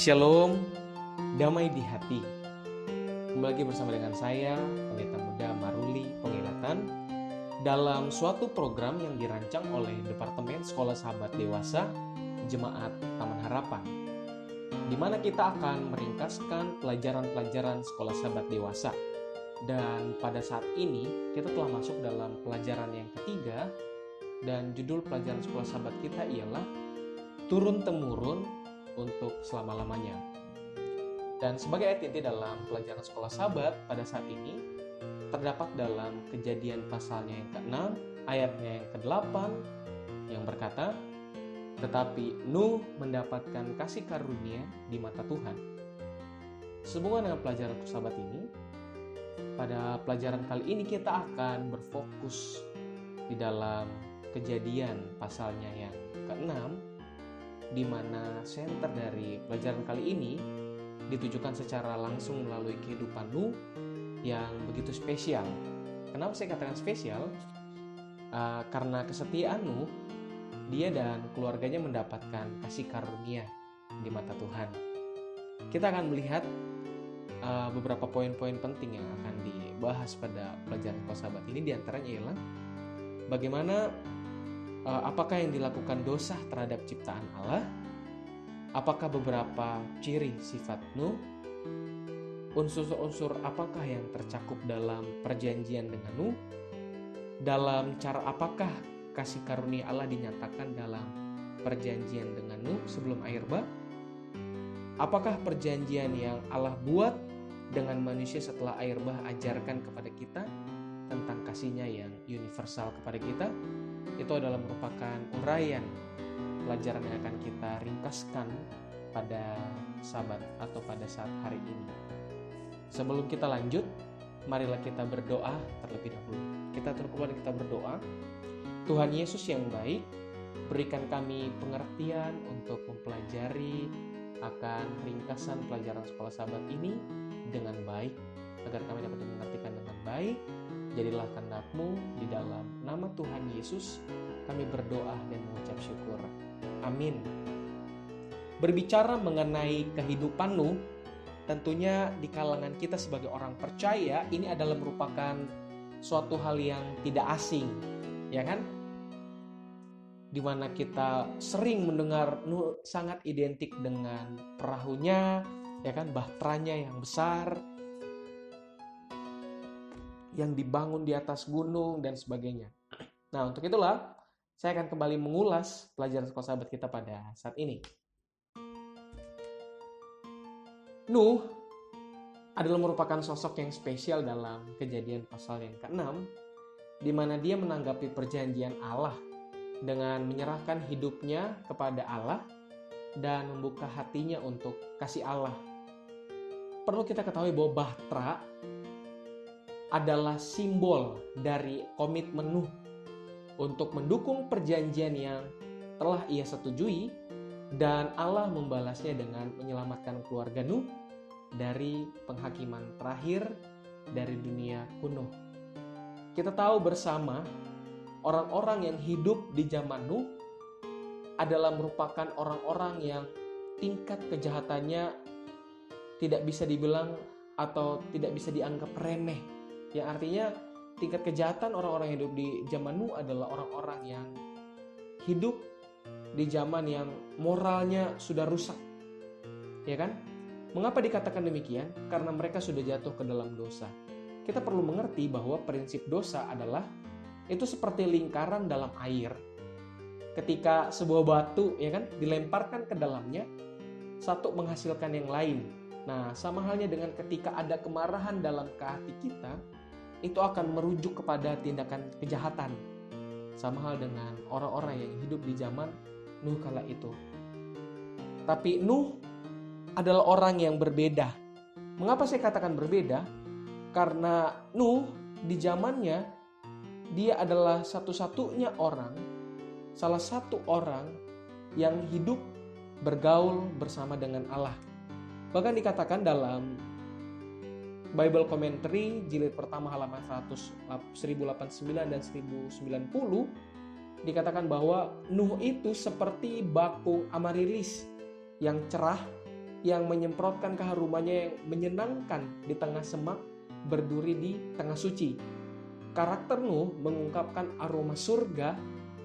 Shalom, damai di hati. Kembali lagi bersama dengan saya, Pendeta Muda Maruli Pengilatan, dalam suatu program yang dirancang oleh Departemen Sekolah Sahabat Dewasa Jemaat Taman Harapan, di mana kita akan meringkaskan pelajaran-pelajaran Sekolah Sahabat Dewasa. Dan pada saat ini kita telah masuk dalam pelajaran yang ketiga, dan judul pelajaran Sekolah Sahabat kita ialah Turun-Temurun untuk selama-lamanya. Dan sebagai ayat inti dalam pelajaran Sekolah Sahabat pada saat ini terdapat dalam Kejadian pasalnya yang ke-6, ayatnya yang ke-8 yang berkata, "Tetapi Nuh mendapatkan kasih karunia di mata Tuhan." Sehubungan dengan pelajaran Sahabat ini, pada pelajaran kali ini kita akan berfokus di dalam Kejadian pasalnya yang ke-6, di mana senter dari pelajaran kali ini ditujukan secara langsung melalui kehidupan Nuh yang begitu spesial. Kenapa saya katakan spesial? Karena kesetiaan Nuh, dia dan keluarganya mendapatkan kasih karunia di mata Tuhan. Kita akan melihat beberapa poin-poin penting yang akan dibahas pada pelajaran Sahabat ini. Di antaranya ialah bagaimana apakah yang dilakukan dosa terhadap ciptaan Allah, apakah beberapa ciri sifat Nuh, unsur-unsur apakah yang tercakup dalam perjanjian dengan Nuh, dalam cara apakah kasih karunia Allah dinyatakan dalam perjanjian dengan Nuh sebelum air bah, apakah perjanjian yang Allah buat dengan manusia setelah air bah ajarkan kepada kita tentang kasihnya yang universal kepada kita. Itu adalah merupakan uraian pelajaran yang akan kita ringkaskan pada Sabat atau pada saat hari ini. Sebelum kita lanjut, marilah kita berdoa terlebih dahulu. Kita berdoa. Tuhan Yesus yang baik, berikan kami pengertian untuk mempelajari akan ringkasan pelajaran Sekolah Sahabat ini dengan baik, agar kami dapat mengertikan dengan baik. Jadilah kehendak-Mu, di dalam nama Tuhan Yesus kami berdoa dan mengucap syukur. Amin. Berbicara mengenai kehidupan Nuh, tentunya di kalangan kita sebagai orang percaya ini adalah merupakan suatu hal yang tidak asing, ya kan? Di mana kita sering mendengar Nuh sangat identik dengan perahunya, ya kan, bahteranya yang besar, yang dibangun di atas gunung dan sebagainya. Nah, untuk itulah saya akan kembali mengulas pelajaran Sekolah Sahabat kita pada saat ini. Nuh adalah merupakan sosok yang spesial dalam Kejadian pasal yang ke-6, di mana dia menanggapi perjanjian Allah dengan menyerahkan hidupnya kepada Allah dan membuka hatinya untuk kasih Allah. Perlu kita ketahui bahwa bahtera adalah simbol dari komitmen Nuh untuk mendukung perjanjian yang telah ia setujui, dan Allah membalasnya dengan menyelamatkan keluarga Nuh dari penghakiman terakhir dari dunia kuno. Kita tahu bersama, orang-orang yang hidup di zaman Nuh adalah merupakan orang-orang yang tingkat kejahatannya tidak bisa dibilang atau tidak bisa dianggap remeh. Yang artinya tingkat kejahatan orang-orang yang hidup di zaman Nuh adalah orang-orang yang hidup di zaman yang moralnya sudah rusak. Ya kan? Mengapa dikatakan demikian? Karena mereka sudah jatuh ke dalam dosa. Kita perlu mengerti bahwa prinsip dosa adalah itu seperti lingkaran dalam air. Ketika sebuah batu, ya kan, dilemparkan ke dalamnya, satu menghasilkan yang lain. Nah, sama halnya dengan ketika ada kemarahan dalam hati kita, itu akan merujuk kepada tindakan kejahatan. Sama hal dengan orang-orang yang hidup di zaman Nuh kala itu. Tapi Nuh adalah orang yang berbeda. Mengapa saya katakan berbeda? Karena Nuh di zamannya, dia adalah satu-satunya orang, salah satu orang yang hidup bergaul bersama dengan Allah. Bahkan dikatakan dalam Bible Commentary jilid pertama halaman 1089 dan 1090 dikatakan bahwa Nuh itu seperti bakung amarilis yang cerah yang menyemprotkan keharumannya yang menyenangkan di tengah semak berduri di tengah suci. Karakter Nuh mengungkapkan aroma surga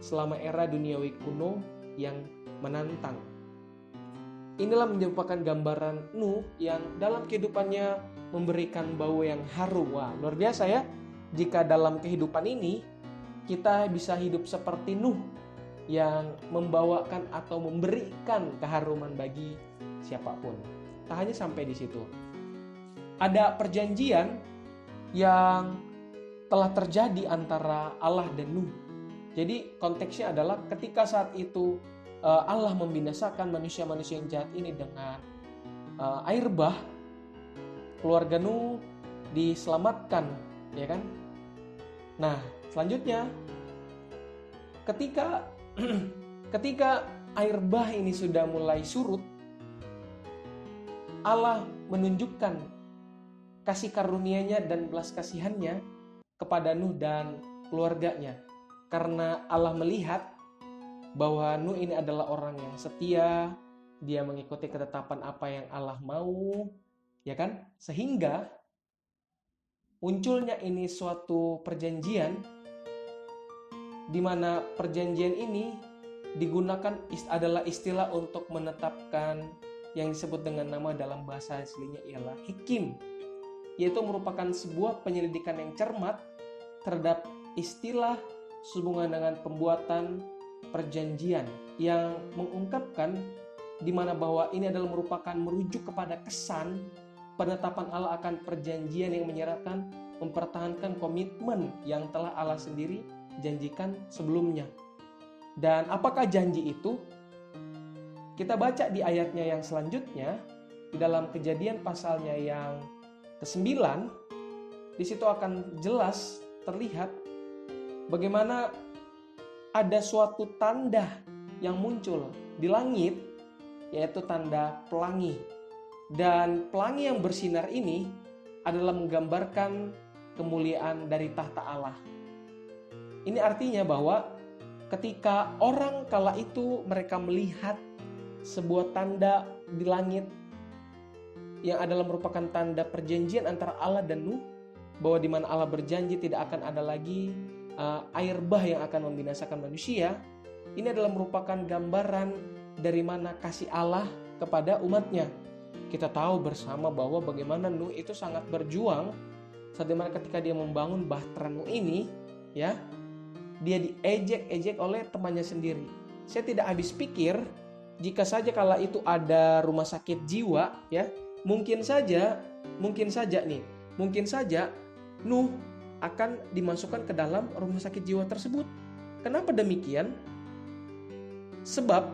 selama era duniawi kuno yang menantang. Inilah merupakan gambaran Nuh yang dalam kehidupannya memberikan bau yang harum. Wah, luar biasa ya. Jika dalam kehidupan ini kita bisa hidup seperti Nuh yang membawakan atau memberikan keharuman bagi siapapun. Tak hanya sampai di situ. Ada perjanjian yang telah terjadi antara Allah dan Nuh. Jadi konteksnya adalah ketika saat itu Allah membinasakan manusia-manusia yang jahat ini dengan air bah, keluarga Nuh diselamatkan, ya kan? Nah, selanjutnya ketika air bah ini sudah mulai surut, Allah menunjukkan kasih karunia-Nya dan belas kasihan-Nya kepada Nuh dan keluarganya. Karena Allah melihat bahwa Nuh ini adalah orang yang setia, dia mengikuti ketetapan apa yang Allah mau, ya kan? Sehingga munculnya ini suatu perjanjian di mana perjanjian ini digunakan adalah istilah untuk menetapkan yang disebut dengan nama dalam bahasa aslinya ialah hikim, yaitu merupakan sebuah penyelidikan yang cermat terhadap istilah sehubungan dengan pembuatan perjanjian yang mengungkapkan di mana bahwa ini adalah merupakan merujuk kepada kesan penetapan Allah akan perjanjian yang menyeratkan mempertahankan komitmen yang telah Allah sendiri janjikan sebelumnya. Dan apakah janji itu? Kita baca di ayatnya yang selanjutnya, di dalam Kejadian pasalnya yang ke-9, di situ akan jelas terlihat bagaimana ada suatu tanda yang muncul di langit, yaitu tanda pelangi. Dan pelangi yang bersinar ini adalah menggambarkan kemuliaan dari tahta Allah. Ini artinya bahwa ketika orang kala itu mereka melihat sebuah tanda di langit yang adalah merupakan tanda perjanjian antara Allah dan Nuh, bahwa di mana Allah berjanji tidak akan ada lagi air bah yang akan membinasakan manusia. Ini adalah merupakan gambaran dari mana kasih Allah kepada umatnya. Kita tahu bersama bahwa bagaimana Nuh itu sangat berjuang saat dimana ketika dia membangun bahtera Nuh ini, ya, dia diejek-ejek oleh temannya sendiri. Saya tidak habis pikir jika saja kala itu ada rumah sakit jiwa, ya, mungkin saja Nuh akan dimasukkan ke dalam rumah sakit jiwa tersebut. Kenapa demikian? Sebab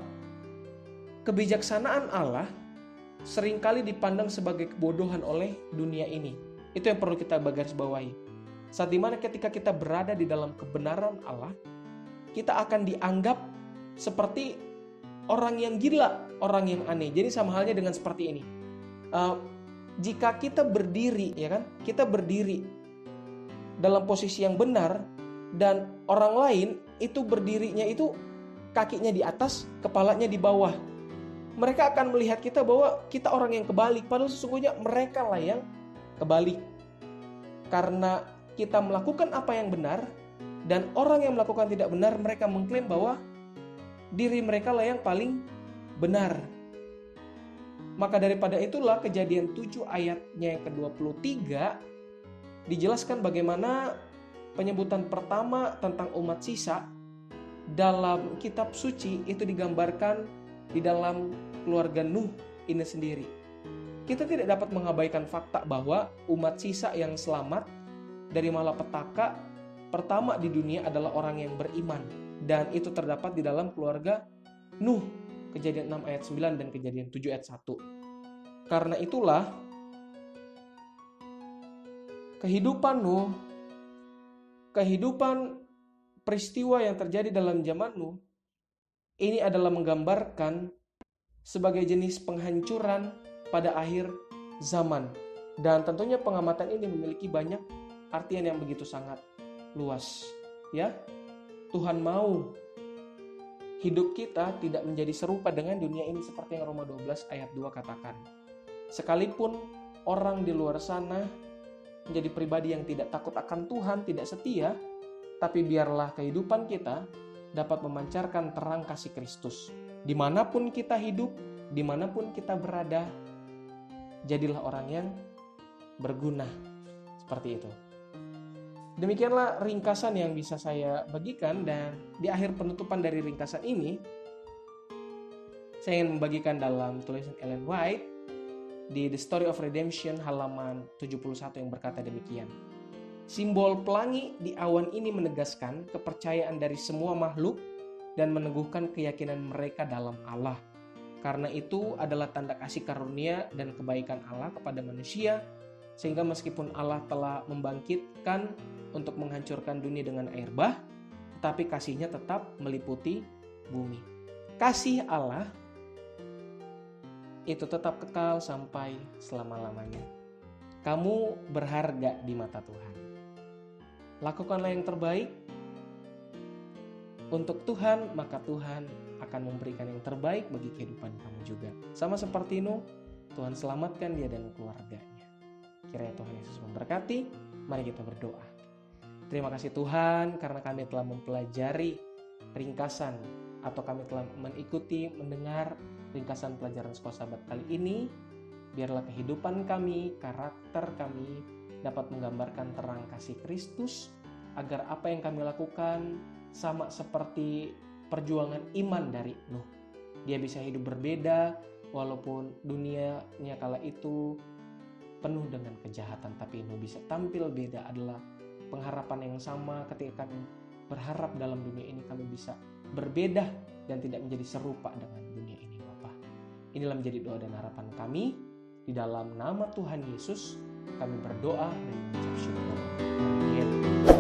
kebijaksanaan Allah seringkali dipandang sebagai kebodohan oleh dunia ini. Itu yang perlu kita garisbawahi. Saat dimana ketika kita berada di dalam kebenaran Allah, kita akan dianggap seperti orang yang gila, orang yang aneh. Jadi sama halnya dengan seperti ini. Jika kita berdiri, ya kan? Kita berdiri dalam posisi yang benar dan orang lain itu berdirinya itu kakinya di atas, kepalanya di bawah. Mereka akan melihat kita bahwa kita orang yang kebalik, padahal sesungguhnya mereka lah yang kebalik. Karena kita melakukan apa yang benar dan orang yang melakukan tidak benar, mereka mengklaim bahwa diri mereka lah yang paling benar. Maka daripada itulah Kejadian 7 ayatnya yang ke-23 dijelaskan bagaimana penyebutan pertama tentang umat sisa dalam kitab suci itu digambarkan di dalam keluarga Nuh ini sendiri. Kita tidak dapat mengabaikan fakta bahwa umat sisa yang selamat dari malapetaka pertama di dunia adalah orang yang beriman, dan itu terdapat di dalam keluarga Nuh, Kejadian 6 ayat 9 dan Kejadian 7 ayat 1. Karena itulah kehidupan Nuh, kehidupan peristiwa yang terjadi dalam zaman Nuh ini adalah menggambarkan sebagai jenis penghancuran pada akhir zaman. Dan tentunya pengamatan ini memiliki banyak artian yang begitu sangat luas, ya. Tuhan mau hidup kita tidak menjadi serupa dengan dunia ini seperti yang Roma 12 ayat 2 katakan. Sekalipun orang di luar sana menjadi pribadi yang tidak takut akan Tuhan, tidak setia, tapi biarlah kehidupan kita dapat memancarkan terang kasih Kristus. Dimanapun kita hidup, dimanapun kita berada, jadilah orang yang berguna. Seperti itu. Demikianlah ringkasan yang bisa saya bagikan, dan di akhir penutupan dari ringkasan ini, saya ingin membagikan dalam tulisan Ellen White di The Story of Redemption halaman 71 yang berkata demikian. Simbol pelangi di awan ini menegaskan kepercayaan dari semua makhluk dan meneguhkan keyakinan mereka dalam Allah. Karena itu adalah tanda kasih karunia dan kebaikan Allah kepada manusia, sehingga meskipun Allah telah membangkitkan untuk menghancurkan dunia dengan air bah, tetapi kasih-Nya tetap meliputi bumi. Kasih Allah itu tetap kekal sampai selama-lamanya. Kamu berharga di mata Tuhan. Lakukanlah yang terbaik untuk Tuhan, maka Tuhan akan memberikan yang terbaik bagi kehidupan kamu juga. Sama seperti Nuh, Tuhan selamatkan dia dan keluarganya. Kiranya Tuhan Yesus memberkati. Mari kita berdoa. Terima kasih Tuhan karena kami telah mempelajari ringkasan atau kami telah mengikuti, mendengar ringkasan pelajaran Sekolah Sahabat kali ini. Biarlah kehidupan kami, karakter kami dapat menggambarkan terang kasih Kristus, agar apa yang kami lakukan sama seperti perjuangan iman dari Nuh. Dia bisa hidup berbeda walaupun dunianya kala itu penuh dengan kejahatan, tapi Nuh bisa tampil beda. Adalah pengharapan yang sama ketika kami berharap dalam dunia ini kami bisa berbeda dan tidak menjadi serupa dengan dunia ini, Bapa. Inilah menjadi doa dan harapan kami. Di dalam nama Tuhan Yesus kami berdoa dan mengucap syukur. Amin.